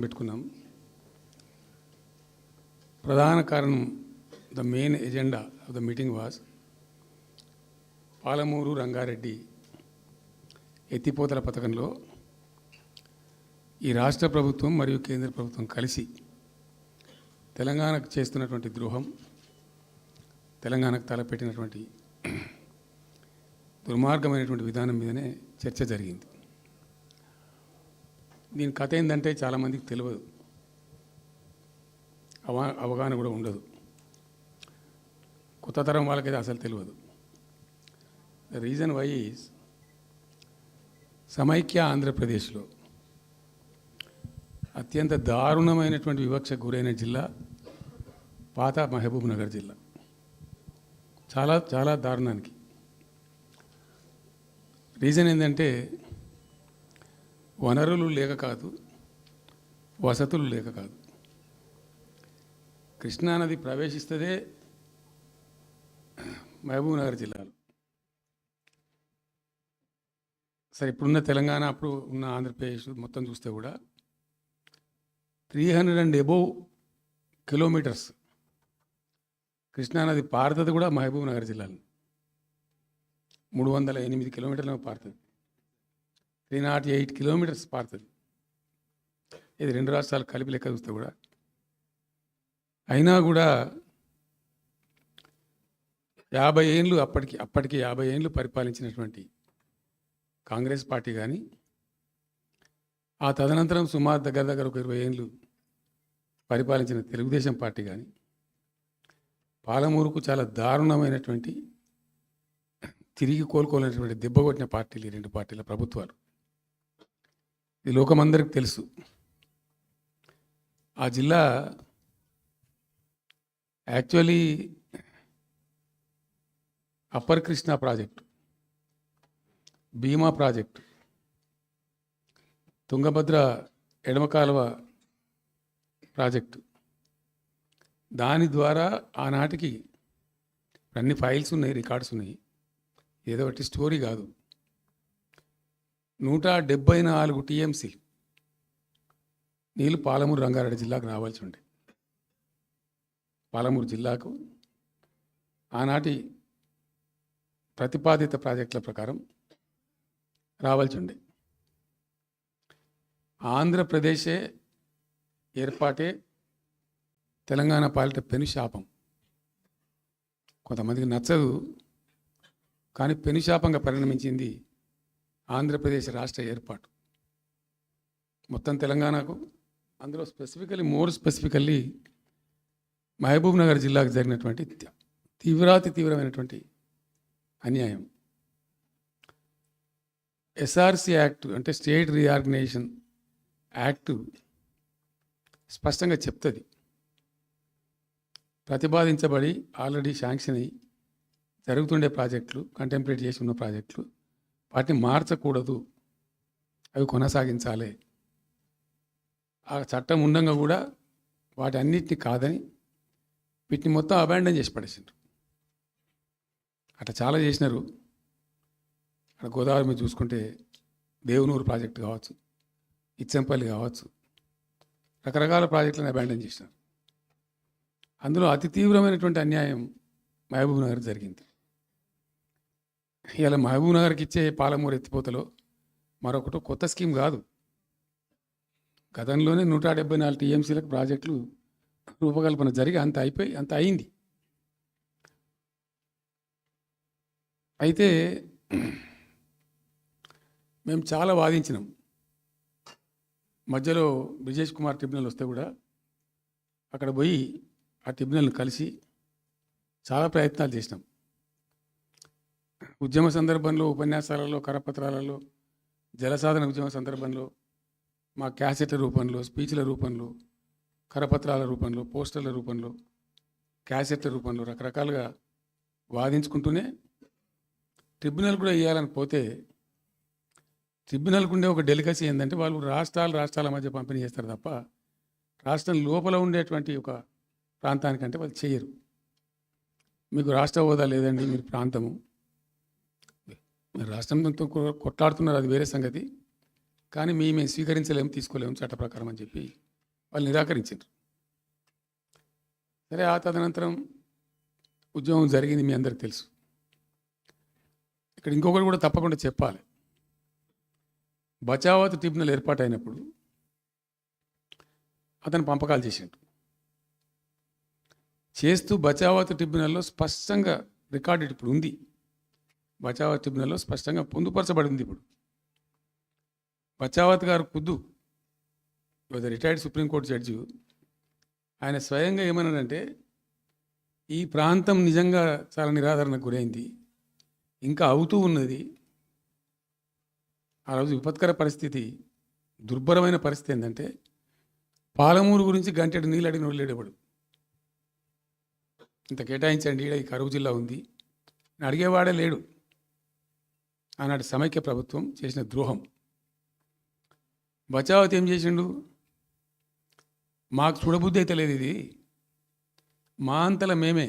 పెట్టుకున్నాం. ప్రధాన కారణం, the main agenda of the meeting was Palamuru Rangareddy ఎత్తిపోతల పథకంలో ఈ రాష్ట్ర ప్రభుత్వం మరియు కేంద్ర ప్రభుత్వం కలిసి తెలంగాణకు చేస్తున్నటువంటి ద్రోహం, తెలంగాణకు తలపెట్టినటువంటి దుర్మార్గమైనటువంటి విధానం మీదనే చర్చ జరిగింది. దీని కథ ఏంటంటే చాలామందికి తెలియదు, అవగాహన కూడా ఉండదు. కొత్త తరం వాళ్ళకైతే అసలు తెలియదు. ద రీజన్ వై ఈజ్ సమైక్య ఆంధ్రప్రదేశ్లో అత్యంత దారుణమైనటువంటి వివక్షకు గురైన జిల్లా పాత మహబూబ్ నగర్ జిల్లా. చాలా చాలా దారుణానికి. రీజన్ ఏంటంటే వనరులు లేక కాదు, వసతులు లేక కాదు. కృష్ణానది ప్రవేశిస్తదే మహబూబ్ నగర్ జిల్లాలో. సరే, ఇప్పుడున్న తెలంగాణ, అప్పుడు ఉన్న ఆంధ్రప్రదేశ్ మొత్తం చూస్తే కూడా 300 and above కిలోమీటర్స్ కృష్ణానది పారుతుంది కూడా మహబూబ్ నగర్ జిల్లాలో. 308 కిలోమీటర్లు పారుతుంది. 308 కిలోమీటర్స్ పారుతుంది. ఇది 2 రాష్ట్రాలు కలిపి లెక్క చూస్తే కూడా. అయినా కూడా 50 ఏళ్ళు అప్పటికి 50 ఏళ్ళు పరిపాలించినటువంటి కాంగ్రెస్ పార్టీ కానీ, ఆ తదనంతరం సుమారు దగ్గర ఒక 20 ఏళ్ళు పరిపాలించిన తెలుగుదేశం పార్టీ కానీ, పాలమూరుకు చాలా దారుణమైనటువంటి తిరిగి కోలుకోలేనటువంటి దెబ్బ కొట్టిన పార్టీలు ఈ 2 పార్టీల ప్రభుత్వాలు. ఇది లోకమందరికి తెలుసు. ఆ జిల్లా యాక్చువల్లీ అప్పర్ కృష్ణా ప్రాజెక్టు, భీమా ప్రాజెక్టు, తుంగభద్ర ఎడమ కాలువ ప్రాజెక్టు, దాని ద్వారా ఆనాటికి అన్ని ఫైల్స్ ఉన్నాయి, రికార్డ్స్ ఉన్నాయి. ఏదో ఒకటి స్టోరీ కాదు. 174 టీఎంసీ నీళ్ళు పాలమూరు రంగారెడ్డి జిల్లాకు రావాల్సి ఉండే. పాలమూరు జిల్లాకు ఆనాటి ప్రతిపాదిత ప్రాజెక్టుల ప్రకారం రావాల్సి ఉండే. ఆంధ్రప్రదేశే ఏర్పాటే తెలంగాణ పాలిట పెనుశాపం. కొంతమందికి నచ్చదు, కానీ పెనుశాపంగా పరిణమించింది ఆంధ్రప్రదేశ్ రాష్ట్ర ఏర్పాటు. మొత్తం తెలంగాణకు, అందులో మోర్ స్పెసిఫికల్లీ మహబూబ్ నగర్ జిల్లాకు జరిగినటువంటి తీవ్రమైనటువంటి అన్యాయం. ఎస్ఆర్సి యాక్ట్ అంటే స్టేట్ రీఆర్గనైజేషన్ యాక్టు స్పష్టంగా చెప్తుంది, ప్రతిపాదించబడి ఆల్రెడీ శాంక్షన్ అయ్యి జరుగుతుండే ప్రాజెక్టులు, కంటెంప్లేట్ చేసి ఉన్న ప్రాజెక్టులు, వాటిని మార్చకూడదు, అవి కొనసాగించాలి. ఆ చట్టం ఉండగా కూడా వాటి అన్నిటిని కాదని వీటిని మొత్తం అబాండన్ చేసి పడేసిండ్రు. అట్లా చాలా చేసినారు. అక్కడ గోదావరి మీద చూసుకుంటే దేవునూరు ప్రాజెక్టు కావచ్చు, ఇచ్చంపల్లి కావచ్చు, రకరకాల ప్రాజెక్టులను అబాండన్ చేసినారు. అందులో అతి తీవ్రమైనటువంటి అన్యాయం మహబూబ్ నగర్ జరిగింది. ఇలా మహబూబ్ నగర్కి ఇచ్చే పాలమూరు ఎత్తిపోతలో మరొకటి కొత్త స్కీమ్ కాదు. గతంలోనే 174 టీఎంసీలకు ప్రాజెక్టులు రూపకల్పన జరిగి అంత అయింది. అయితే మేము చాలా వాదించినాం. మధ్యలో బ్రిజేష్ కుమార్ ట్రిబ్యునల్ వస్తే కూడా అక్కడ పోయి ఆ ట్రిబ్యునల్ని కలిసి చాలా ప్రయత్నాలు చేసినాం. ఉద్యమ సందర్భంలో, ఉపన్యాసాలలో, కరపత్రాలలో, జలసాధన ఉద్యమ సందర్భంలో, మా క్యాసెట్ల రూపంలో, స్పీచ్ల రూపంలో, కరపత్రాల రూపంలో, పోస్టర్ల రూపంలో, క్యాసెట్ల రూపంలో రకరకాలుగా వాదించుకుంటూనే ట్రిబ్యునల్ కూడా ఇవ్వాలని పోతే, ట్రిబ్యునల్కు ఉండే ఒక డెలికసీ ఏంటంటే వాళ్ళు రాష్ట్రాల మధ్య పంపిణీ చేస్తారు తప్ప రాష్ట్రం లోపల ఉండేటువంటి ఒక ప్రాంతానికంటే వాళ్ళు చేయరు. మీకు రాష్ట్ర హోదా లేదండి, మీరు ప్రాంతము, మీరు రాష్ట్రంతో కొట్లాడుతున్నారు, అది వేరే సంగతి, కానీ మేము స్వీకరించలేము, తీసుకోలేము చట్ట ప్రకారం అని చెప్పి వాళ్ళు నిరాకరించారు. సరే, ఆ తదనంతరం ఉద్యమం జరిగింది, మీ అందరికి తెలుసు. ఇక్కడ ఇంకొకటి కూడా తప్పకుండా చెప్పాలి. బచావత్ ట్రిబ్యునల్ ఏర్పాటైనప్పుడు అతను పంపకాలు చేస్తూ బచావత్ ట్రిబ్యునల్లో స్పష్టంగా రికార్డెడ్ ఇప్పుడు ఉంది. బచావత్ ట్రిబ్యునల్లో స్పష్టంగా పొందుపరచబడి ఉంది. ఇప్పుడు బచావత్ గారు ఖుద్దు రిటైర్డ్ సుప్రీంకోర్టు జడ్జి, ఆయన స్వయంగా ఏమన్నాడంటే, ఈ ప్రాంతం నిజంగా చాలా నిరాదరణకు గురైంది, ఇంకా అవుతూ ఉన్నది. ఆ రోజు విపత్కర పరిస్థితి, దుర్భరమైన పరిస్థితి ఏంటంటే, పాలమూరు గురించి గంటెడు నీళ్ళు అడిగిన వాళ్ళు లేడేవాడు. ఇంత కేటాయించండి, ఈ కరువు జిల్లా ఉంది అడిగేవాడే లేడు. ఆనాటి సమైక్య ప్రభుత్వం చేసిన ద్రోహం. బచావత్ ఏం చేసిండు, మాకు చూడబుద్ధి అయితే లేదు, ఇది మా అంతల మేమే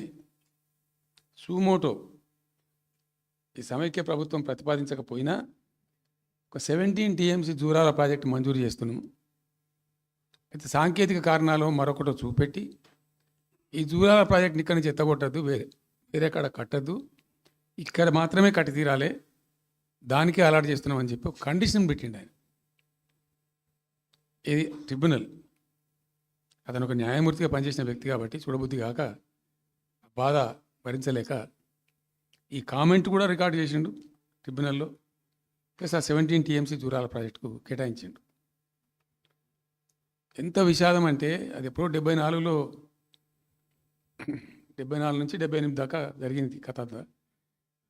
సూమోటో ఈ సమైక్య ప్రభుత్వం ప్రతిపాదించకపోయినా ఒక 17 TMC జూరాల ప్రాజెక్టు మంజూరు చేస్తున్నాము. అయితే సాంకేతిక కారణాలు మరొకటో చూపెట్టి ఈ జూరాల ప్రాజెక్ట్ని ఇక్కడి నుంచి ఎత్తగొట్టద్దు, వేరే కాడ కట్టద్దు, ఇక్కడ మాత్రమే కట్టి తీరాలి, దానికే అలాట్ చేస్తున్నామని చెప్పి ఒక కండిషన్ పెట్టిండు ఆయన. ఇది ట్రిబ్యునల్. అతను ఒక న్యాయమూర్తిగా పనిచేసిన వ్యక్తి కాబట్టి చూడబుద్ధి కాక, బాధ భరించలేక ఈ కామెంట్ కూడా రికార్డు చేసిండు ట్రిబ్యునల్లో. ప్లస్ ఆ 17 TMC జూరాల ప్రాజెక్టుకు కేటాయించిండు. ఎంత విషాదం అంటే, అది ఎప్పుడో 74లో 74 నుంచి 78 దాకా జరిగింది కథ.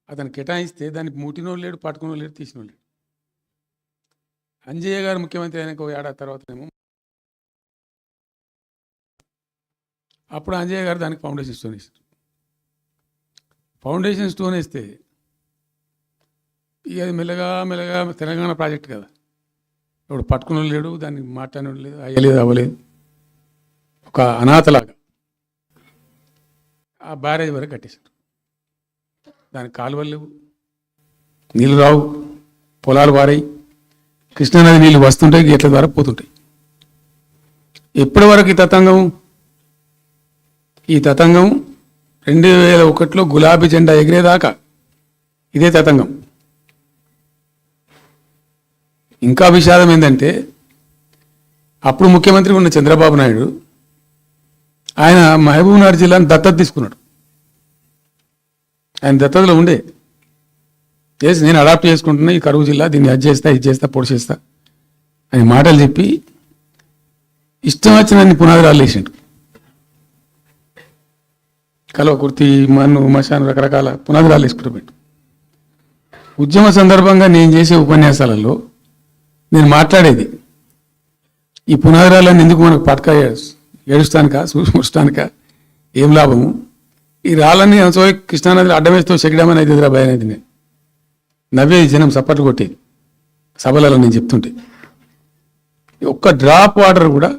అతను కేటాయిస్తే దానికి ముట్టినోళ్ళు లేడు, పట్టుకున్నోళ్ళు లేడు, తీసినోళ్ళు లేడు. అంజయ్య గారు ముఖ్యమంత్రి అయినాక ఒక ఏడాది తర్వాతనేమో అప్పుడు అంజయ్య గారు దానికి ఫౌండేషన్ స్టోన్ వేసారు. ఫౌండేషన్ స్టోన్ వేస్తే ఇక అది మెల్లగా మెల్లగా తెలంగాణ ప్రాజెక్ట్ కదా, ఇప్పుడు పట్టుకున్న లేడు, దాన్ని మాట్లాడినోడు లేదు, అయ్యలేదు, అవ్వలేదు, ఒక అనాథలాగా ఆ బ్యారేజ్ వరకు కట్టేశారు. దానికి కాలువలు లేవు, నీళ్ళు రావు, పొలాలు పారాయి, కృష్ణానది నీళ్ళు వస్తుంటాయి, గేట్ల ద్వారా పోతుంటాయి. ఎప్పటి వరకు ఈ తతంగం 2001లో గులాబీ జెండా ఎగిరేదాకా ఇదే తతంగం. ఇంకా విషాదం ఏంటంటే, అప్పుడు ముఖ్యమంత్రి ఉన్న చంద్రబాబు నాయుడు ఆయన మహబూబ్నగర్ జిల్లాను దత్తత తీసుకున్నాడు. ఆయన దత్తతలో ఉండే చేసి నేను అడాప్ట్ చేసుకుంటున్నా ఈ కరువు జిల్లా, దీన్ని అది చేస్తా, ఇది చేస్తా, పొడి చేస్తా అని మాటలు చెప్పి ఇష్టం వచ్చినన్ని పునాదురాలు వేసిండు. కలవకుర్తి, మన్ను, మశాను, రకరకాల పునాదురాలు వేసుకుంటూ పెట్టు. ఉద్యమ సందర్భంగా నేను చేసే ఉపన్యాసాలలో నేను మాట్లాడేది, ఈ పునాదురాలన్నీ ఎందుకు మనకు పట్క ఏడుస్తానికా, చూసుకుంటానికా, ఏం లాభము, ఈ రాళ్ళని కృష్ణానదిలో అడ్డం వేస్తూ చెక్కడమని అయితే భయం అనేది. నేను నవ్వేది, జనం సప్పట్లు కొట్టేది సభలలో నేను చెప్తుంటే. ఒక్క డ్రాప్ వాటర్ కూడా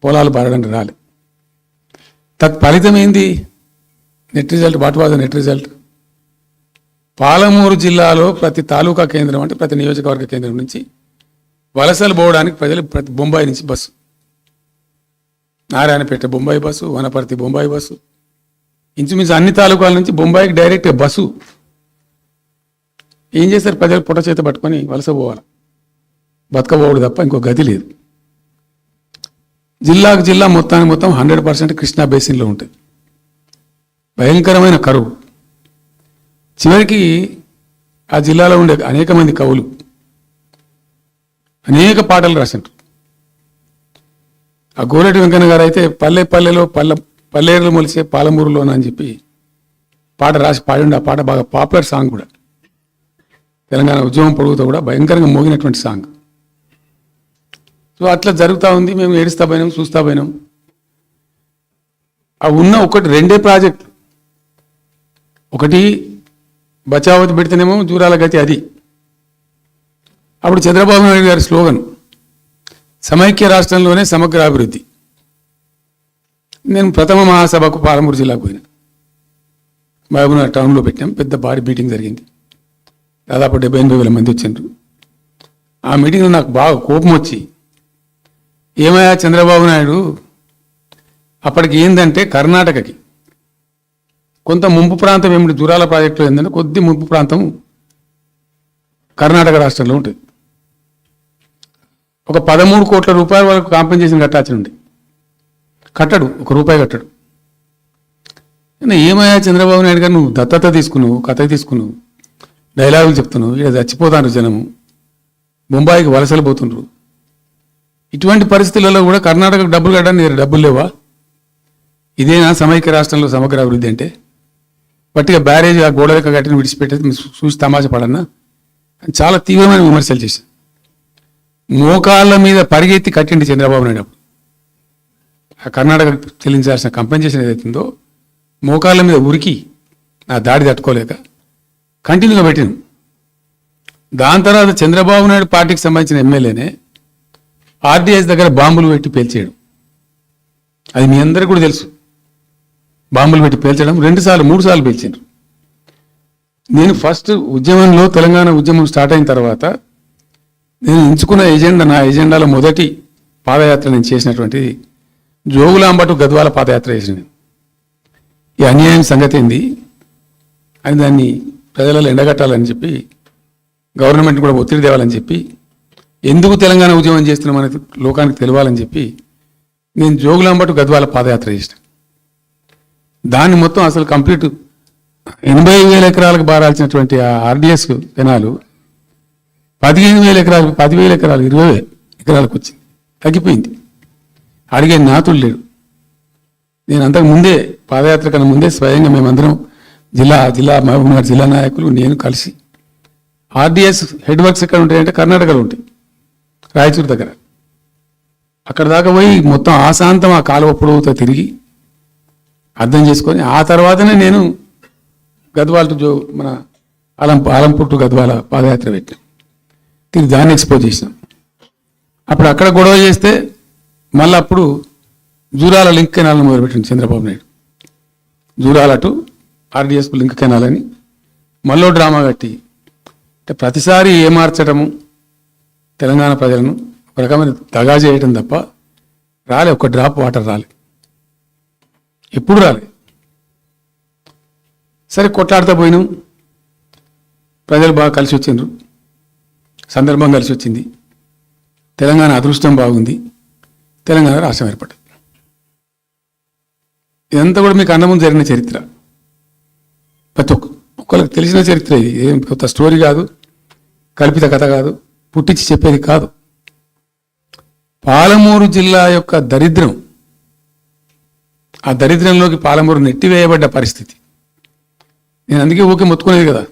పొలాలు పారడానికి రాలే. తత్ఫలితం ఏంది? Net result, what was the net result? Palamuru జిల్లాలో ప్రతి తాలూకా కేంద్రం, అంటే ప్రతి నియోజకవర్గ కేంద్రం నుంచి వలసలు పోవడానికి ప్రజలు ప్రతి బొంబాయి నుంచి bus, Narayanpet Bombay bus, Wanaparthy Bombay bus, ఇంచుమించు అన్ని తాలూకాల నుంచి బొంబాయికి డైరెక్ట్ బస్సు. ఏం చేస్తారు? ప్రజలు పుట్ట చేత పట్టుకొని వలస పోవాలి, బతకపోవడం తప్ప ఇంకో గతి లేదు. జిల్లాకు జిల్లా మొత్తానికి మొత్తం 100% కృష్ణా బేసిన్లో ఉంటుంది. భయంకరమైన కరువు. చివరికి ఆ జిల్లాలో ఉండే అనేక మంది కవులు అనేక పాటలు రాసింటారు. ఆ గోరెటి వెంకన్న గారు అయితే పల్లె పల్లెలో పల్లెలు మొలిసే పాలమూరులోన అని చెప్పి పాట రాసి పాడిండు. ఆ పాట బాగా పాపులర్ సాంగ్ కూడా, తెలంగాణ ఉద్యమం పొడుగుతో కూడా భయంకరంగా మోగినటువంటి సాంగ్. సో అట్లా జరుగుతూ ఉంది. మేము ఏడుస్తా పోయినాం, చూస్తా పోయినాం. ఆ ఉన్న రెండే ప్రాజెక్టులు, ఒకటి బచావత్ పెడితేనేమో జూరాల గతి అది. అప్పుడు చంద్రబాబు నాయుడు గారి స్లోగన్ సమైక్య రాష్ట్రంలోనే సమగ్ర అభివృద్ధి. నేను ప్రథమ మహాసభకు పాలమూరు జిల్లాకు పోయినా, మహబూబ్నగర్ టౌన్లో పెట్టాం. పెద్ద భారీ మీటింగ్ జరిగింది, దాదాపు 70-80 వేల మంది వచ్చిండ్రు. ఆ మీటింగ్లో నాకు బాగా కోపం వచ్చి, ఏమయ్యా చంద్రబాబు నాయుడు, అప్పటికి ఏందంటే కర్ణాటకకి కొంత ముంపు ప్రాంతం ఏమిటి, జూరాల ప్రాజెక్టులో ఏంటంటే కొద్ది ముంపు ప్రాంతం కర్ణాటక రాష్ట్రంలో ఉంటుంది. ఒక 13 కోట్ల రూపాయల వరకు కాంపెన్సేషన్ కట్టాల్సి ఉండి కట్టడు, ₹1 కట్టడు. ఏమయ్యా చంద్రబాబు నాయుడు గారు, నువ్వు దత్తత తీసుకున్నావు, కథ తీసుకున్నావు, డైలాగులు చెప్తున్నావు, ఇక్కడ చచ్చిపోతాను జనము, బొంబాయికి వలసలు పోతుండ్రు. ఇటువంటి పరిస్థితులలో కూడా కర్ణాటకకు డబ్బులు కట్టడానికి డబ్బులు లేవా? ఇదేనా సమైక్య రాష్ట్రంలో సమగ్ర అభివృద్ధి అంటే? పట్టిగా బ్యారేజ్ ఆ గోడలక కట్టిన విడిచిపెట్టేది చూసి తమాషా పడన్నా అని చాలా తీవ్రమైన విమర్శలు చేశారు. మోకాళ్ళ మీద పరిగెత్తి కట్టిండి చంద్రబాబు నాయుడు. ఆ కర్ణాటక చెల్లించాల్సిన కంపెన్సేషన్ ఏదైతుందో మోకాళ్ళ మీద ఉరికి నా దాడి తట్టుకోలేక కంటిన్యూగా పెట్టిను. దాని తర్వాత చంద్రబాబు నాయుడు పార్టీకి సంబంధించిన ఎమ్మెల్యేనే ఆర్డీఎస్ దగ్గర బాంబులు పెట్టి పేల్చేయడం, అది మీ అందరికీ కూడా తెలుసు. బాంబులు పెట్టి పేల్చడం 2 సార్లు 3 సార్లు పేల్చారు. నేను ఫస్ట్ ఉద్యమంలో తెలంగాణ ఉద్యమం స్టార్ట్ అయిన తర్వాత నేను ఎంచుకున్న ఎజెండా, నా ఎజెండాలో మొదటి పాదయాత్ర నేను చేసినటువంటిది జోగులాంబ టు గద్వాల పాదయాత్ర చేసిన. ఈ అన్యాయం సంగతి ఏంది అని దాన్ని ప్రజలలో ఎండగట్టాలని చెప్పి, గవర్నమెంట్ కూడా ఒత్తిడి తేవాలని చెప్పి, ఎందుకు తెలంగాణ ఉద్యమం చేస్తున్నామనేది లోకానికి తెలియాలని చెప్పి నేను జోగులాంబ టు గద్వాల పాదయాత్ర చేసిన. దాన్ని మొత్తం అసలు కంప్లీట్ 80,000 ఎకరాలకు బారాల్సినటువంటి ఆ ఆర్డీఎస్ కెనాలు 15,000 ఎకరాలు, 10,000 ఎకరాలు, 20,000 ఎకరాలకు వచ్చింది, తగ్గిపోయింది. అడిగే నాతుడు లేడు. నేను అంతకు ముందే పాదయాత్ర కన్నా ముందే స్వయంగా మేమందరం జిల్లా మహబూబ్నగర్ జిల్లా నాయకులు నేను కలిసి ఆర్డీఎస్ హెడ్ వర్క్స్ ఎక్కడ ఉంటాయంటే కర్ణాటకలో ఉంటాయి, రాయచూరు దగ్గర. అక్కడ దాకా పోయి మొత్తం ఆశాంతం ఆ కాలువ పొడవుతో తిరిగి అర్థం చేసుకొని ఆ తర్వాతనే నేను గద్వాల టు మన ఆలంపూర్ టు గద్వాల పాదయాత్ర పెట్టాను. తిరిగి దాన్ని ఎక్స్పోజ్ చేసినాం. అప్పుడు అక్కడ గొడవ చేస్తే మళ్ళీ అప్పుడు జూరాల లింక్ కెనాల్ని మొదలుపెట్టింది Chandrababu Naidu. Jurala to RDS link canal అని మళ్ళీ డ్రామా కట్టి, అంటే ప్రతిసారి ఏమార్చడము తెలంగాణ ప్రజలను ఒక రకమైన దగా చేయటం తప్ప రాలే, ఒక డ్రాప్ వాటర్ రాలే, ఎప్పుడు రాలే. సరే కొట్లాడుతూ పోయినాం, ప్రజలు బాగా కలిసి వచ్చిండ్రు, సందర్భం కలిసి వచ్చింది, తెలంగాణ అదృష్టం బాగుంది, తెలంగాణ రాష్ట్రం ఏర్పడింది. ఇదంతా కూడా మీకు అన్నముందు జరిగిన చరిత్ర, ప్రతి ఒక్కరికి తెలిసిన చరిత్ర. ఇది ఏం కొత్త స్టోరీ కాదు, కల్పిత కథ కాదు, పుట్టించి చెప్పేది కాదు. పాలమూరు జిల్లా యొక్క దరిద్రం, ఆ దరిద్రంలోకి పాలమూరు నెట్టివేయబడ్డ పరిస్థితి. నేను అందుకే ఊకే మొత్తుకునేది కదా,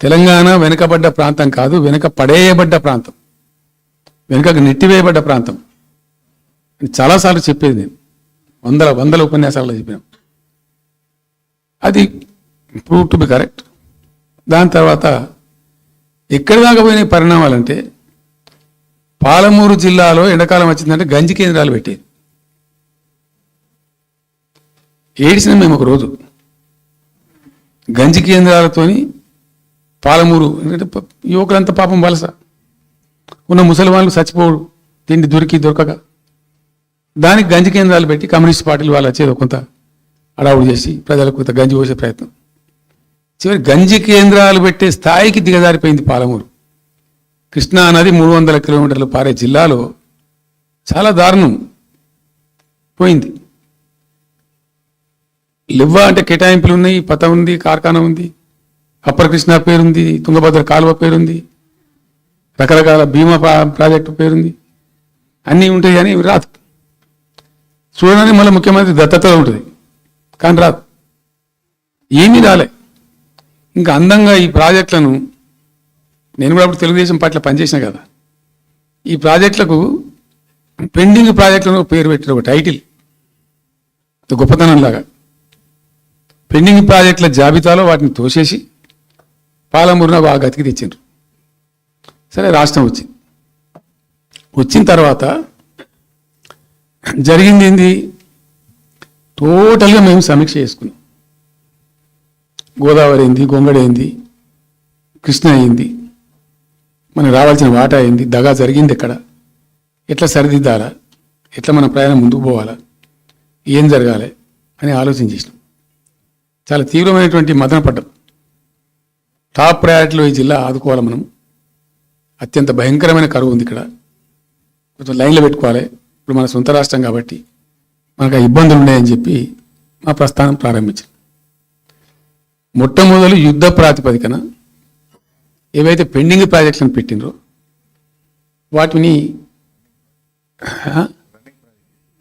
తెలంగాణ వెనుకబడ్డ ప్రాంతం కాదు, వెనుక పడేయబడ్డ ప్రాంతం, వెనుకకు నెట్టివేయబడ్డ ప్రాంతం అని చాలాసార్లు చెప్పేది. నేను వందల ఉపన్యాసాల్లో చెప్పినాం. అది ప్రూవ్ టు బి కరెక్ట్. దాని తర్వాత ఎక్కడి దాకా పోయిన పరిణామాలంటే, పాలమూరు జిల్లాలో ఎండాకాలం వచ్చిందంటే గంజి కేంద్రాలు పెట్టేది. ఏడిసిన మేము ఒక రోజు గంజి కేంద్రాలతోని పాలమూరు, ఎందుకంటే యువకులంతా పాపం వలస ఉన్న ముసలి వాళ్ళు చచ్చిపోడు, తిండి దొరకక, దానికి గంజి కేంద్రాలు పెట్టి కమ్యూనిస్ట్ పార్టీలు వాళ్ళు వచ్చేది కొంత అడావుడు చేసి ప్రజలకు కొంత గంజి పోసే ప్రయత్నం. చివరి గంజి కేంద్రాలు పెట్టే స్థాయికి దిగజారిపోయింది పాలమూరు. కృష్ణా నది 300 కిలోమీటర్లు పారే జిల్లాలో చాలా దారుణం పోయింది. లివ్వా అంటే కేటాయింపులు ఉన్నాయి, పత ఉంది, కార్ఖానా ఉంది, అప్పర్ కృష్ణా పేరుంది, తుంగభద్ర కాలువ పేరుంది, రకరకాల భీమా ప్రాజెక్టు పేరుంది, అన్నీ ఉంటాయి కానీ రాదు. చూడడానికి మళ్ళీ ముఖ్యమంత్రి దత్తతలో ఉంటుంది కానీ రాదు, ఏమీ రాలే. ఇంకా అందంగా ఈ ప్రాజెక్టులను, నేను కూడా అప్పుడు తెలుగుదేశం పార్టీలో పనిచేసిన కదా, ఈ ప్రాజెక్టులకు పెండింగ్ ప్రాజెక్టులను పేరు పెట్టిన ఒక టైటిల్ గొప్పతనంలాగా పెండింగ్ ప్రాజెక్టుల జాబితాలో వాటిని తోసేసి పాలమూరున బాగా గతికి తెచ్చిండ్రు. సరే రాష్ట్రం వచ్చిన తర్వాత జరిగింది ఏంది, టోటల్గా మేము సమీక్ష చేసుకున్నాం. గోదావరి అయింది, గొంగడి అయింది, కృష్ణ అయింది, మనకు రావాల్సిన వాటా అయింది, దగా జరిగింది ఎక్కడ, ఎట్లా సరిదిద్దాలా, ఎట్లా మన ప్రయాణం ముందుకు పోవాలా, ఏం జరగాలి అని ఆలోచన చేసినాం. చాలా తీవ్రమైనటువంటి మదన పడ్డం. టాప్ ప్రయారిటీలో ఈ జిల్లా ఆదుకోవాలి. మనం అత్యంత భయంకరమైన కరువు ఉంది ఇక్కడ, కొంచెం లైన్లో పెట్టుకోవాలి. ఇప్పుడు మన సొంత రాష్ట్రం కాబట్టి మనకు ఆ ఇబ్బందులు ఉన్నాయని చెప్పి మా ప్రస్థానం ప్రారంభించాం. మొట్టమొదలు యుద్ధ ప్రాతిపదికన ఏవైతే పెండింగ్ ప్రాజెక్టులను పెట్టినరో వాటిని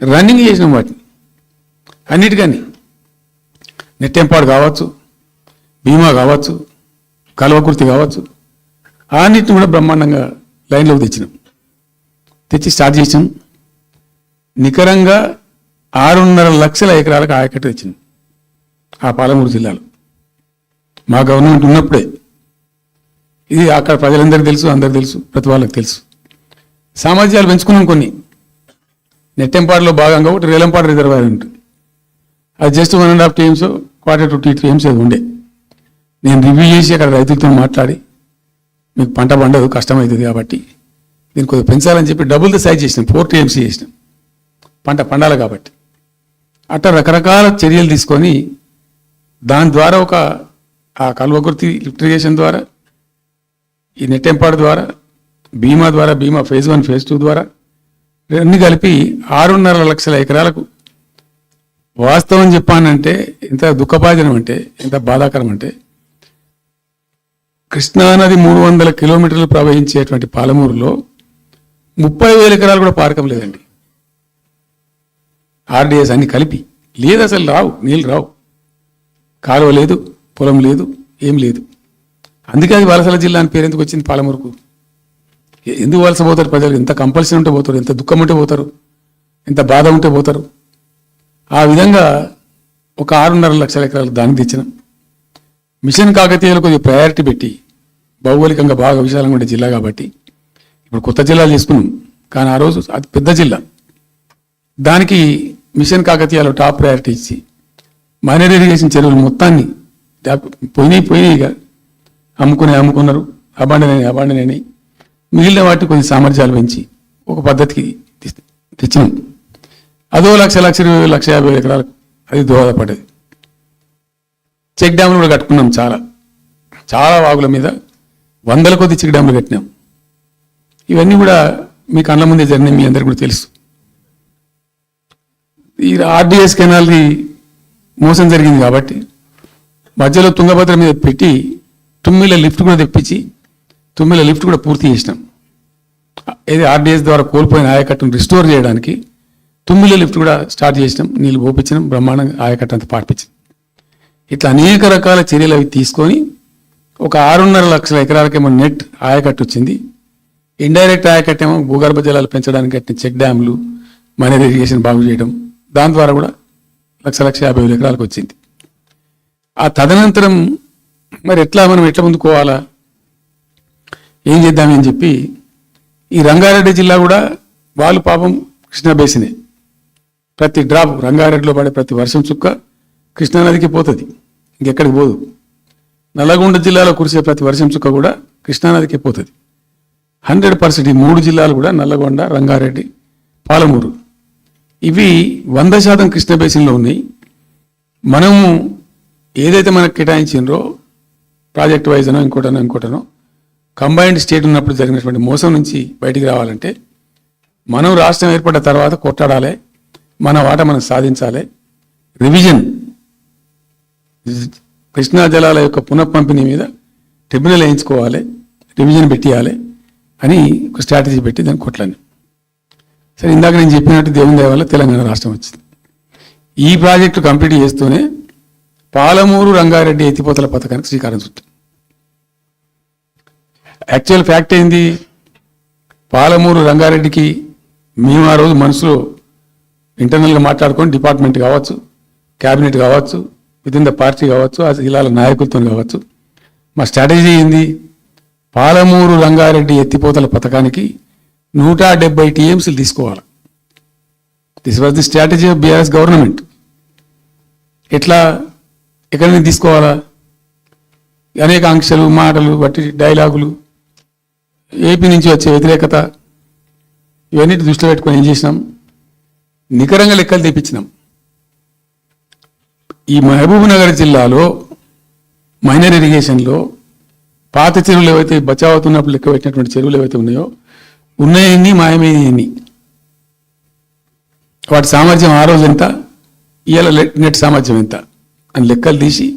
రన్నింగ్ చేసినాం. వాటిని అన్నిటికీ నెట్టెంపాడు కావచ్చు, భీమా కావచ్చు, కల్వకుర్తి కావచ్చు, అన్నిటిని కూడా బ్రహ్మాండంగా లైన్లోకి తెచ్చి స్టార్ట్ చేసాం. నికరంగా 6.5 లక్షల ఎకరాలకు ఆయకట్టు తెచ్చినాం ఆ పాలమూరు జిల్లాలో మా గవర్నమెంట్ ఉన్నప్పుడే. ఇది అక్కడ ప్రజలందరికీ తెలుసు, అందరికి తెలుసు, ప్రతి వాళ్ళకి తెలుసు. సామర్థ్యాలు పెంచుకున్నాం కొన్ని. నెట్టెంపాడులో భాగంగా ఒకటి రేలంపాడు రిజర్వాయర్ ఉంటుంది. అది జస్ట్ 1.5 TMs, 1/4 to 2 TMs అది ఉండే. నేను రివ్యూ చేసి అక్కడ రైతులతో మాట్లాడి, మీకు పంట పండదు, కష్టమవుతుంది కాబట్టి దీన్ని కొద్దిగా పెంచాలని చెప్పి డబుల్ ద సైజ్ చేసినాం, 4 TMs చేసినాం, పంట పండాలి కాబట్టి. అట్లా రకరకాల చర్యలు తీసుకొని దాని ద్వారా ఆ కల్వకుర్తి లిఫ్ట్ ఇరిగేషన్ ద్వారా, ఈ నెట్టెంపాడు ద్వారా, భీమా phase 1, phase 2 ద్వారా అన్ని కలిపి 6.5 లక్షల ఎకరాలకు. వాస్తవం చెప్పానంటే ఎంత దుఃఖభాజనం అంటే, ఎంత బాధాకరం అంటే, కృష్ణానది 300 కిలోమీటర్లు ప్రవహించేటువంటి పాలమూరులో 30,000 ఎకరాలు కూడా పారకం లేదండి. RDS అన్ని కలిపి లేదు, అసలు రావు, నీళ్ళు రావు, కాలువ లేదు, పొలం లేదు, ఏం లేదు. అందుకే అది వలసల జిల్లా అని పేరు ఎందుకు వచ్చింది పాలమూరుకు? ఎందుకు వలస పోతారు ప్రజలు? ఎంత కంపల్సరీ ఉంటే పోతారు, ఎంత దుఃఖం ఉంటే పోతారు, ఎంత బాధ ఉంటే పోతారు. ఆ విధంగా ఒక 6.5 లక్షల ఎకరాలు దానికి తెచ్చినాం. మిషన్ కాకతీయలో కొద్దిగా ప్రయారిటీ పెట్టి, భౌగోళికంగా బాగా విశాలంగా ఉండే జిల్లా కాబట్టి ఇప్పుడు కొత్త జిల్లాలు చేసుకున్నాం, కానీ ఆ రోజు అది పెద్ద జిల్లా. దానికి మిషన్ కాకతీయలో టాప్ ప్రయారిటీ ఇచ్చి మైనర్ ఇరిగేషన్ చెరువులు మొత్తాన్ని పోయినాయిగా అమ్ముకున్నారు, అబాండనైనాయి. మిగిలిన వాటిని కొన్ని సామర్థ్యాలు పెంచి ఒక పద్ధతికి తెచ్చినాం. అదో 1,20,000 ఎకరాలకు అది దోహదపడ్డది. చెక్ డ్యాములు కూడా కట్టుకున్నాం. చాలా వాగుల మీద 100 కొద్ది చెక్ డ్యాములు కట్టినాం. ఇవన్నీ కూడా మీ కళ్ళ ముందే జరిగినాయి, మీ అందరికీ కూడా తెలుసు. ఈ RDS కెనాల్ది మోసం జరిగింది కాబట్టి మధ్యలో తుంగభద్ర మీద పెట్టి తుమ్మిల లిఫ్ట్ కూడా తెప్పించి తుమ్మిల లిఫ్ట్ కూడా పూర్తి చేసినాం. ఏది RDS ద్వారా కోల్పోయిన ఆయకట్టును రిస్టోర్ చేయడానికి తుమ్మిల లిఫ్ట్ కూడా స్టార్ట్ చేసినాం, నీళ్ళు పోపించినాం, బ్రహ్మాండంగా ఆయకట్టు అంతా పాటిపించినాం. ఇట్లా అనేక రకాల చర్యలు అవి తీసుకొని ఒక 6.5 లక్షల ఎకరాలకేమో నెట్ ఆయకట్టు వచ్చింది. ఇండైరెక్ట్ ఆయకట్టు ఏమో భూగర్భ జలాలు పెంచడానికి కట్టిన చెక్ డ్యాములు, మైనర్ ఇరిగేషన్ బాగు చేయడం, దాని ద్వారా కూడా 1,50,000 ఎకరాలకు వచ్చింది. ఆ తదనంతరం మరి మనం ఎట్లా ముందుకోవాలా, ఏం చేద్దామని చెప్పి ఈ రంగారెడ్డి జిల్లా కూడా వాళ్ళు పాపం కృష్ణా బేసినే, ప్రతి డ్రాప్ రంగారెడ్డిలో పడే ప్రతి వర్షం చుక్క కృష్ణానదికి పోతుంది, ఇంకెక్కడికి పోదు. నల్లగొండ జిల్లాలో కురిసే ప్రతి వర్షం చుక్క కూడా కృష్ణానదికి పోతుంది. 100% ఈ 3 జిల్లాలు కూడా నల్లగొండ, రంగారెడ్డి, పాలమూరు ఇవి 100% కృష్ణ బేసిన్లో ఉన్నాయి. మనము ఏదైతే మనకు కేటాయించిండ్రో ప్రాజెక్ట్ వైజ్నో ఇంకోటనో కంబైన్డ్ స్టేట్ ఉన్నప్పుడు జరిగినటువంటి మోసం నుంచి బయటికి రావాలంటే మనం రాష్ట్రం ఏర్పడ్డ తర్వాత కొట్టాడాలి, మన వాట మనం సాధించాలి. రివిజన్, కృష్ణా జలాల యొక్క పునఃపంపిణీ మీద ట్రిబ్యునల్ వేయించుకోవాలి, రివిజన్ పెట్టియాలి అని ఒక స్ట్రాటజీ పెట్టి దాన్ని కొట్లాను. సరే, ఇందాక నేను చెప్పినట్టు దేవుని దయ వల్ల తెలంగాణ రాష్ట్రం వచ్చింది. ఈ ప్రాజెక్టు కంప్లీట్ చేస్తూనే పాలమూరు రంగారెడ్డి ఎత్తిపోతల పథకానికి శ్రీకారం చుట్టాం. యాక్చువల్ ఫ్యాక్ట్ ఏంది, పాలమూరు రంగారెడ్డికి మేము ఆ రోజు మనసులో ఇంటర్నల్గా మాట్లాడుకొని డిపార్ట్మెంట్ కావచ్చు, క్యాబినెట్ కావచ్చు, విదిన్ ద పార్టీ కావచ్చు, ఆ జిల్లాల నాయకులతో కావచ్చు, మా స్ట్రాటజీ ఏంది, పాలమూరు రంగారెడ్డి ఎత్తిపోతల పథకానికి 170 TMs తీసుకోవాలి. This was the strategy of BRS government. ఎక్కడి నుంచి తీసుకోవాలా, అనేక ఆంక్షలు, మాటలు, బట్టి డైలాగులు, ఏపీ నుంచి వచ్చే వ్యతిరేకత, ఇవన్నీ దృష్టిలో పెట్టుకొని ఏం చేసినాం, నికరంగా లెక్కలు తెప్పించినాం. ఈ మహబూబ్ నగర్ జిల్లాలో మైనర్ ఇరిగేషన్లో పాత చెరువులు ఏవైతే బచావ్ అవుతున్నప్పుడు లెక్క పెట్టినటువంటి చెరువులు ఏవైతే ఉన్నాయో ఉన్నాయన్ని మాయమైనవి. వాటి సామర్థ్యం ఆ రోజు ఎంత, ఇవాళ నెట్ సామర్థ్యం ఎంత అని లెక్కలు తీసి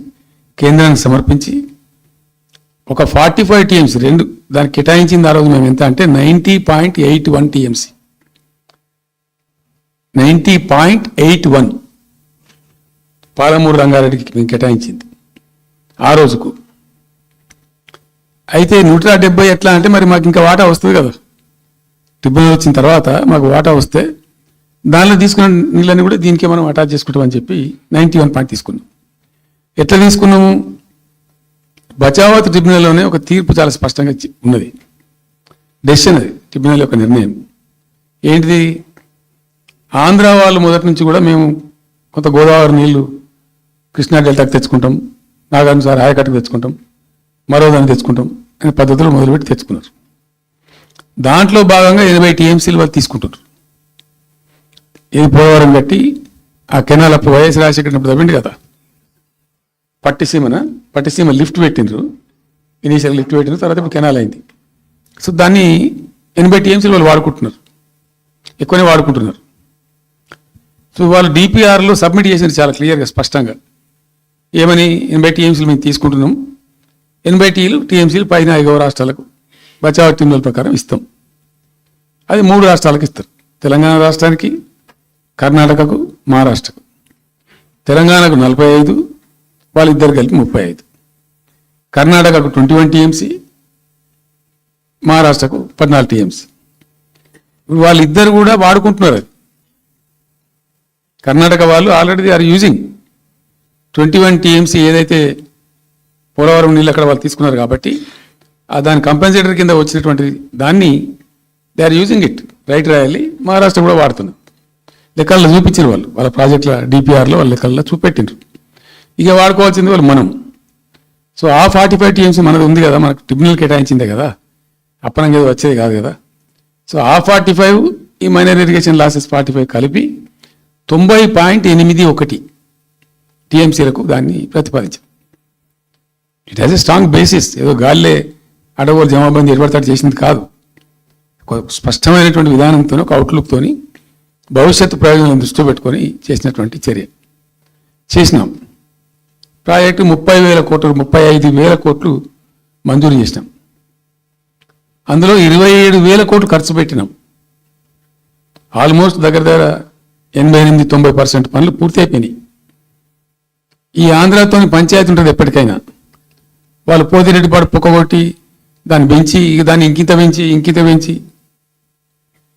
కేంద్రానికి సమర్పించి ఒక 45 టీఎంసీ రెండు దానికి కేటాయించింది ఆ రోజు మేము ఎంత అంటే 90.81 టీఎంసీ. 90.81 పాలమూరు రంగారెడ్డికి మేము కేటాయించింది ఆ రోజుకు. అయితే 170 ఎట్లా అంటే మరి మాకు ఇంకా వాటా వస్తుంది కదా, ట్రిబ్యునల్ వచ్చిన తర్వాత మాకు వాటా వస్తే దానిలో తీసుకున్న నీళ్ళని కూడా దీనికే మనం అటాచ్ చేసుకుంటామని చెప్పి 91 పాయింట్ తీసుకున్నాం. ఎట్లా తీసుకున్నాము? బచావత్ ట్రిబ్యునల్లోనే ఒక తీర్పు చాలా స్పష్టంగా ఉన్నది, డెసిషన్ అది ట్రిబ్యునల్ యొక్క నిర్ణయం. ఏంటిది? ఆంధ్ర వాళ్ళు మొదటి నుంచి కూడా మేము కొంత గోదావరి నీళ్లు కృష్ణా డెల్టాకి తెచ్చుకుంటాం, నాగార్జున సార్ ఆయకట్టుకు తెచ్చుకుంటాం, మరో దాన్ని తెచ్చుకుంటాం అనే పద్ధతులు మొదలుపెట్టి తెచ్చుకున్నారు. దాంట్లో భాగంగా 80 టీఎంసీలు వాళ్ళు తీసుకుంటారు. ఇది పోలవరం కట్టి ఆ కెనాల్ అప్పుడు వైఎస్ రాజశేఖర్ తవ్విండి కదా, పట్టిసీమ లిఫ్ట్ పెట్టిండ్రు, ఇనీషియల్ లిఫ్ట్ పెట్టిన తర్వాత ఇప్పుడు కెనాల్ అయింది. సో దాన్ని 80 టీఎంసీలు వాళ్ళు వాడుకుంటున్నారు, ఎక్కువనే వాడుకుంటున్నారు. సో వాళ్ళు డిపిఆర్లో సబ్మిట్ చేసినారు చాలా క్లియర్గా స్పష్టంగా. ఏమని? 80 టీఎంసీలు మేము తీసుకుంటున్నాం, 80 టీఎంసీలు పైన 5 రాష్ట్రాలకు బచావ్ ట్రిబ్యునల్ ప్రకారం ఇస్తాం. అది 3 రాష్ట్రాలకు ఇస్తారు, తెలంగాణ రాష్ట్రానికి, కర్ణాటకకు, మహారాష్ట్రకు. తెలంగాణకు 45, వాళ్ళిద్దరు కలిపి 35. కర్ణాటకకు 21 టీఎంసీ, మహారాష్ట్రకు 14 టీఎంసీ. వాళ్ళిద్దరు కూడా వాడుకుంటున్నారు. అది కర్ణాటక వాళ్ళు ఆల్రెడీ ఆర్ యూజింగ్ 21 టీఎంసీ ఏదైతే పోలవరం నీళ్ళు అక్కడ వాళ్ళు తీసుకున్నారు కాబట్టి దాని కంపెన్సేటర్ కింద వచ్చినటువంటి దాన్ని they are using it. Right రాయాలి. మహారాష్ట్ర కూడా వాడుతున్నారు. లెక్కల్లో చూపించారు వాళ్ళు, వాళ్ళ ప్రాజెక్టుల డిపిఆర్లో వాళ్ళ లెక్కల్లో చూపెట్టిండ్రు. ఇక వాడుకోవాల్సింది వాళ్ళు మనం. సో ఆ 45 టీఎంసీ మనది ఉంది కదా, మనకు ట్రిబ్యునల్ కేటాయించిందే కదా, అప్పనంగా ఏదో వచ్చేది కాదు కదా. సో ఆ 45 ఈ మైనర్ ఇరిగేషన్ లాసెస్ 45 కలిపి 90.81 టీఎంసీలకు దాన్ని ప్రతిపాదించారు. It has a strong basis. ఏదో గాల్లే అడవులు జమాబందీ ఏర్పడతాడు చేసింది కాదు, ఒక స్పష్టమైనటువంటి విధానంతో, ఒక అవుట్లుక్తో, భవిష్యత్తు ప్రయోజనాలను దృష్టిలో పెట్టుకొని చేసినటువంటి చర్య. చేసినాం. ప్రాజెక్టు 30,000 కోట్లు, 35,000 కోట్లు మంజూరు చేసినాం. అందులో 27,000 కోట్లు ఖర్చు పెట్టినాం. ఆల్మోస్ట్ దగ్గర 88-90% పనులు పూర్తి అయిపోయినాయి. ఈ ఆంధ్రాతోని పంచాయతీ ఉంటుంది ఎప్పటికైనా. వాళ్ళు పోతిరెడ్డిపాడు పొక్కగొట్టి దాన్ని పెంచి, ఇక దాన్ని ఇంకింత పెంచి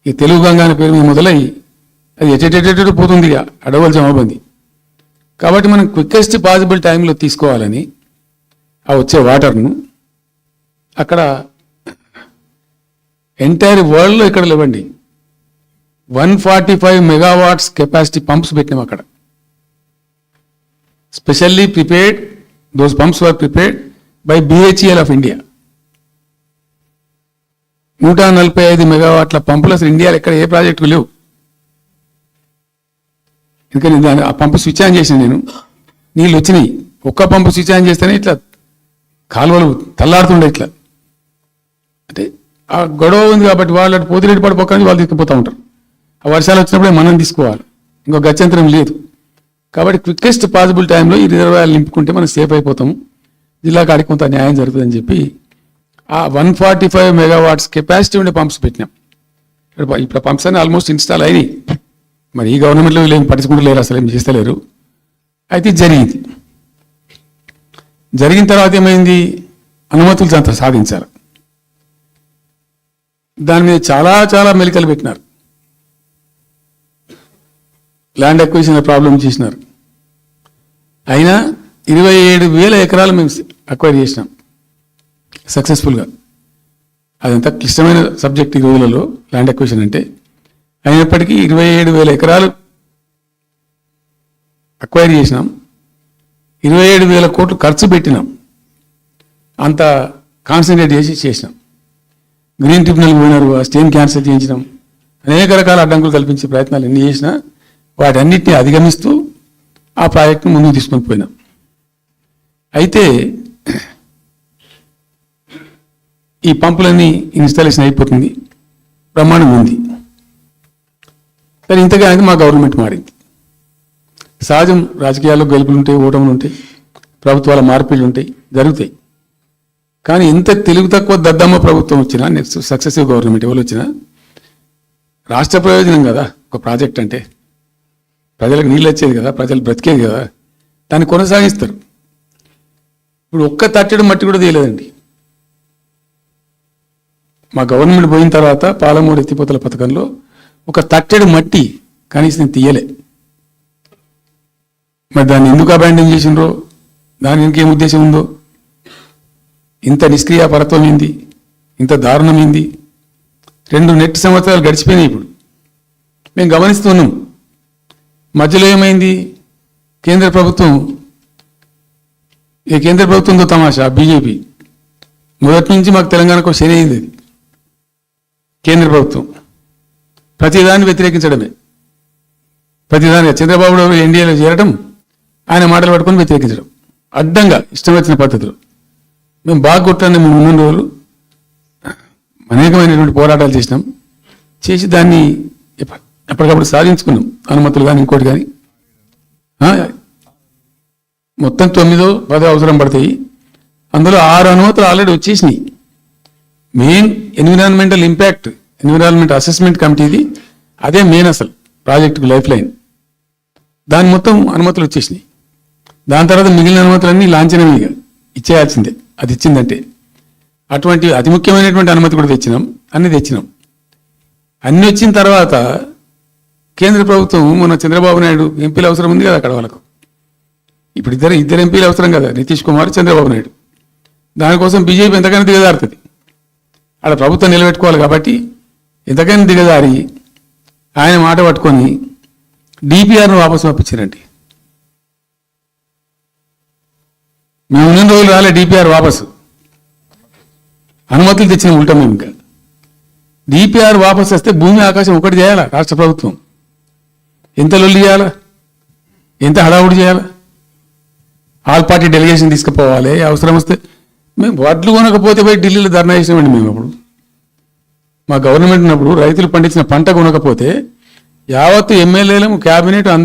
ఈ తెలుగు గంగా అనే పేరు మీద మొదలై అది ఎటెటెటెట పోతుంది ఇక అడవుల జమాబంది. కాబట్టి మనం క్విక్కెస్ట్ పాసిబుల్ టైంలో తీసుకోవాలని ఆ వచ్చే వాటర్ను అక్కడ ఎంటైర్ వరల్డ్లో ఇక్కడ లేవండి 145 మెగావాట్స్ కెపాసిటీ పంప్స్ పెట్టినాం అక్కడ. Specially prepared, those pumps were prepared by BHEL of India. 145 మెగావాట్ల పంపులు అసలు ఇండియాలో ఎక్కడ ఏ ప్రాజెక్టుకు లేవు. ఎందుకని ఆ పంపు స్విచ్ ఆన్ చేసిన నేను, నీళ్ళు వచ్చినాయి. ఒక్క పంపు స్విచ్ ఆన్ చేస్తేనే ఇట్లా కాలువలు తల్లాడుతుండే. ఇట్లా అంటే ఆ గొడవ ఉంది కాబట్టి వాళ్ళు అటు పోతిరెడ్డి పడిపోకని వాళ్ళు తీసుకుపోతూ ఉంటారు. ఆ వర్షాలు వచ్చినప్పుడే మనం తీసుకోవాలి, ఇంకో గత్యంతరం లేదు. కాబట్టి క్విక్కెస్ట్ పాసిబుల్ టైంలో ఈ రిజర్వాయర్లు నింపుకుంటే మనం సేఫ్ అయిపోతాము, జిల్లా కాడికి కొంత న్యాయం జరుగుతుందని చెప్పి ఆ 145 మెగావాట్స్ కెపాసిటీ ఉండే పంప్స్ పెట్టినాం. ఇప్పుడు పంప్స్ అన్నీ ఆల్మోస్ట్ ఇన్స్టాల్ అయినాయి. మరి ఈ గవర్నమెంట్లో వీళ్ళు ఏం పట్టించుకుంటలేరు, అసలు ఏం చేస్తలేరు. అయితే జరిగింది. జరిగిన తర్వాత ఏమైంది? అనుమతులు సాధించారు. దాని మీద చాలా మెలికలు పెట్టినారు. ల్యాండ్ అక్విజిషన్ ప్రాబ్లం చేసినారు. అయినా 27,000 ఎకరాలు మేము అక్వైర్ చేసినాం సక్సెస్ఫుల్గా. అదంతా క్లిష్టమైన సబ్జెక్ట్ ఈ రోజులలో ల్యాండ్ అక్విజిషన్ అంటే. అయినప్పటికీ 27,000 ఎకరాలు అక్వైర్ చేసినాం, 27,000 కోట్లు ఖర్చు పెట్టినాం. అంత కాన్సన్ట్రేట్ చేసినాం. గ్రీన్ ట్రిబ్యునల్ పోయినారు, ఆ స్టేని క్యాన్సిల్ చేయించినాం, అనేక రకాల అడ్డంకులు కల్పించే ప్రయత్నాలు ఎన్ని చేసినా వాటన్నిటిని అధిగమిస్తూ ఆ ప్రాజెక్టును ముందుకు తీసుకొని పోయినాం. అయితే ఈ పంపులన్నీ ఇన్స్టాలేషన్ అయిపోతుంది, బ్రహ్మాండం ఉంది. కానీ ఇంతగా మా గవర్నమెంట్ మారింది. సహజం, రాజకీయాల్లో గెలుపులు ఉంటాయి, ఓటములు ఉంటాయి, ప్రభుత్వాల మార్పులు ఉంటాయి, జరుగుతాయి. కానీ ఇంత తెలుగు తక్కువ దద్దమ్మ ప్రభుత్వం వచ్చినా, నెక్స్ట్ సక్సెసివ్ గవర్నమెంట్ ఎవరు వచ్చినా రాష్ట్ర ప్రయోజనం కదా ఒక ప్రాజెక్ట్ అంటే. ప్రజలకు నీళ్ళు వచ్చేది కదా, ప్రజలు బ్రతికేది కదా, దాన్ని కొనసాగిస్తారు. ఇప్పుడు ఒక్క తట్టెడు మట్టి కూడా తీయలేదండి. మా గవర్నమెంట్ పోయిన తర్వాత పాలమూరు ఎత్తిపోతల పథకంలో ఒక తట్టెడు మట్టి కనీసం తీయలే. మరి దాన్ని ఎందుకు అబాండన్ చేసిండ్రో, దాని ఇంకేం ఉద్దేశం ఉందో, ఇంత నిష్క్రియాపరత్వం ఏంది, ఇంత దారుణం ఏంది. 2 నెట్ సంవత్సరాలు గడిచిపోయినాయి. ఇప్పుడు మేము గమనిస్తున్నాం. మధ్యలో ఏమైంది, కేంద్ర ప్రభుత్వంతో తమాషా. బీజేపీ మొదటి నుంచి మాకు తెలంగాణకు శని అయింది. కేంద్ర ప్రభుత్వం ప్రతిదాన్ని వ్యతిరేకించడమే, ప్రతిదాని చంద్రబాబు ఎన్డీఏలో చేరడం, ఆయన మాటలు పట్టుకొని వ్యతిరేకించడం, అడ్డంగా ఇష్టం వచ్చిన పద్ధతిలో. మేము బాగా కొట్టాను. మేము ఉన్న రోజులు అనేకమైనటువంటి పోరాటాలు చేసి దాన్ని ఎప్పటికప్పుడు సాధించుకున్నాం. అనుమతులు కానీ ఇంకోటి కానీ. మొత్తం 9-10 అవసరం పడతాయి. అందులో 6 అనుమతులు ఆల్రెడీ వచ్చేసినాయి. మెయిన్ ఎన్విరాన్మెంట్ అసెస్మెంట్ కమిటీది అదే మెయిన్ అసలు ప్రాజెక్టుకు లైఫ్ లైన్. దాని మొత్తం అనుమతులు వచ్చేసినాయి. దాని తర్వాత మిగిలిన అనుమతులన్నీ లాంఛనమేగా, ఇచ్చేయాల్సిందే. అది ఇచ్చిందంటే అటువంటి అతి ముఖ్యమైనటువంటి అనుమతి కూడా తెచ్చినాం. అన్ని వచ్చిన తర్వాత కేంద్ర ప్రభుత్వం మన చంద్రబాబు నాయుడు ఎంపీలు అవసరం ఉంది కదా అక్కడ వాళ్ళకు. ఇప్పుడు ఇద్దరు ఎంపీలు అవసరం కదా, నితీష్ కుమార్, చంద్రబాబు నాయుడు. దానికోసం బీజేపీ ఎంతకైనా దిగజారుతుంది. ఆడ ప్రభుత్వం నిలబెట్టుకోవాలి కాబట్టి ఎంతకైనా దిగజారి ఆయన మాట పట్టుకొని డిపిఆర్ను వాపసు పంపించారండి. మేము ఉన్న రోజులు రాలే డిపిఆర్ వాపసు. అనుమతులు తెచ్చిన ఉంటాం మేము. ఇంకా డిపిఆర్ వాపసు వస్తే భూమి ఆకాశం ఒకటి చేయాలా రాష్ట్ర ప్రభుత్వం? ఎంత లొల్లి చేయాలా, ఎంత హడావుడి చేయాలా? ఆల్ పార్టీ డెలిగేషన్ తీసుకుపోవాలి. అవసరం వస్తే మేము వడ్లు కొనకపోతే పోయి ఢిల్లీలో ధర్నా చేసినామండి. మేము అప్పుడు మా గవర్నమెంట్ ఉన్నప్పుడు రైతులు పండించిన పంట కొనకపోతే యావత్తు ఎమ్మెల్యేలు, క్యాబినెట్